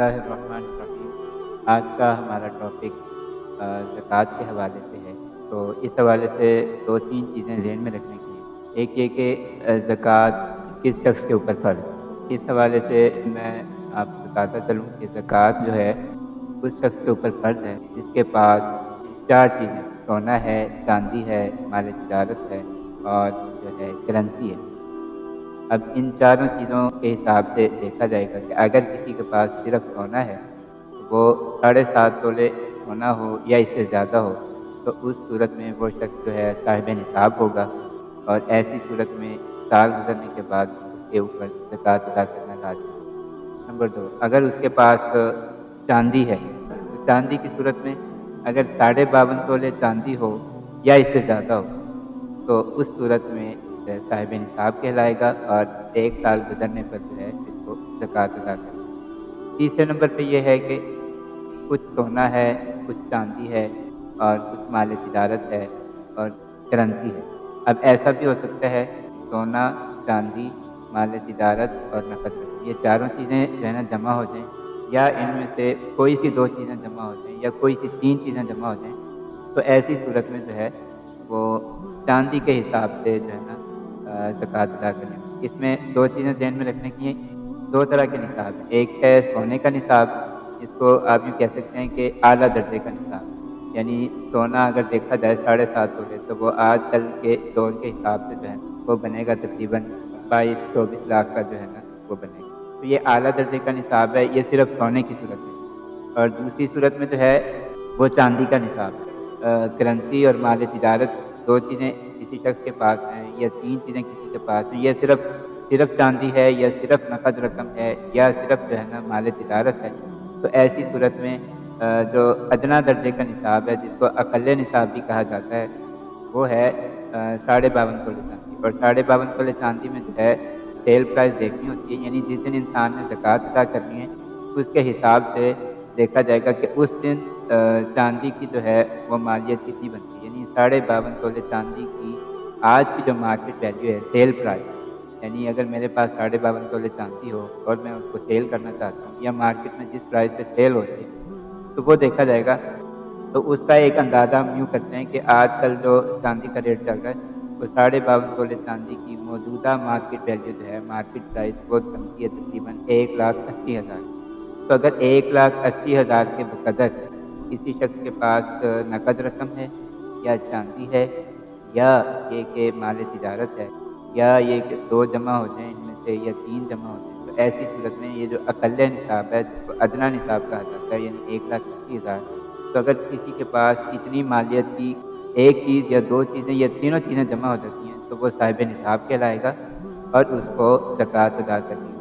बिस्मिल्लाहिर्रहमानिर्रहीम। आज का हमारा टॉपिक ज़कात के हवाले से है। तो इस हवाले से 2-3 चीज़ें ज़हन में रखने की हैं। एक ये कि ज़कात किस शख्स के ऊपर फ़र्ज़ है। इस हवाले से मैं आपको बताता चलूँ कि ज़कात जो है उस शख्स के ऊपर फ़र्ज़ है जिसके पास 4 चीज़ें सोना है, चांदी है, माल तिजारत है और जो है करेंसी है। अब इन चारों चीज़ों के हिसाब से देखा जाएगा कि अगर किसी के पास सिर्फ़ सोना है, तो वो 7.5 तोले सोना हो या इससे ज़्यादा हो, तो उस सूरत में वो शख्स जो है साहिब निसाब होगा और ऐसी सूरत में साल गुज़रने के बाद उसके ऊपर ज़कात अदा करना लाज़िम है। नंबर 2, अगर उसके पास चांदी है, तो चांदी की सूरत में अगर 52.5 तोले चांदी हो या इससे ज़्यादा हो, तो उस सूरत में साहिब निसाब कहलाएगा और 1 साल गुज़रने पर जो है इसको ज़कात अदा करनी है। तीसरे नंबर पे ये है कि कुछ सोना है, कुछ चांदी है और कुछ माल तिजारत है और करेंसी है। अब ऐसा भी हो सकता है सोना, चांदी, माल तिजारत और नकद रकम, ये चारों चीज़ें जो है ना जमा हो जाएँ या इनमें से कोई सी 2 चीज़ें जमा हो जाएँ या कोई सी 3 चीज़ें जमा हो जाएँ, तो ऐसी सूरत में जो है वो चाँदी के हिसाब से जो है ना ज़कात अदा करनी होगी। इसमें 2 चीज़ें ज़हन में रखने की हैं, 2 तरह के निसाब हैं। एक है सोने का निसाब, जिसको आप यूँ कह सकते हैं कि आला दर्जे का निसाब। यानी सोना अगर देखा जाए 7.5 तोले, तो वो आजकल के दौर के हिसाब से जो है वो बनेगा तकरीबन 22-24 लाख का जो है ना वो बनेगा। तो ये आला दर्जे का निसाब है, ये सिर्फ़ सोने की सूरत में है। और दूसरी सूरत में जो है वो चाँदी का निसाब है। करेंसी और माल तिजारत 2 चीज़ें किसी शख्स के पास हैं या 3 चीज़ें किसी के पास हैं, या सिर्फ़ चाँदी है या सिर्फ़ नकद रकम है या सिर्फ़ जो है ना माल तिजारत है, तो ऐसी सूरत में जो अदना दर्जे का निसाब है, जिसको अक़ल निसाब भी कहा जाता है, वो है 52.5 तोले चाँदी। और 52.5 तोले चाँदी में जो है सेल प्राइस देखनी होती है, यानी जिस दिन इंसान ने ज़कात अदा करनी है, उसके हिसाब से देखा जाएगा कि उस दिन चाँदी की जो है वो मालियत कितनी बनती है। यानी 52.5 तोले चाँदी की आज की जो मार्केट वैल्यू है, सेल प्राइस, यानी अगर मेरे पास 52.5 तोले चाँदी हो और मैं उसको सेल करना चाहता हूँ या मार्केट में जिस प्राइस पे सेल होती है, तो वो देखा जाएगा। तो उसका एक अंदाज़ा हम यूँ करते हैं कि आजकल जो चाँदी का रेट चल रहा है, वो 52.5 तोले चाँदी की मौजूदा मार्केट वैल्यू जो है, मार्केट प्राइस वो बनती है तकरीबन 1,80,000। तो अगर 1,80,000 के बकदर किसी शख्स के पास नकद रकम है या चाँदी है या ये कि माल तिजारत है या ये कि 2 जमा हो जाएँ इनमें से या 3 जमा हो जाएँ, तो ऐसी सूरत में ये जो अक़ल निसाब है, जिसको अदना निसाब कहा जाता है, यानी 1,80,000, तो अगर किसी के पास इतनी मालियत की एक चीज़ या 2 चीज़ें या तीनों चीज़ें जमा हो जाती हैं, तो वो साहिब निसाब कहलाएगा और उसको ज़कात अदा करनी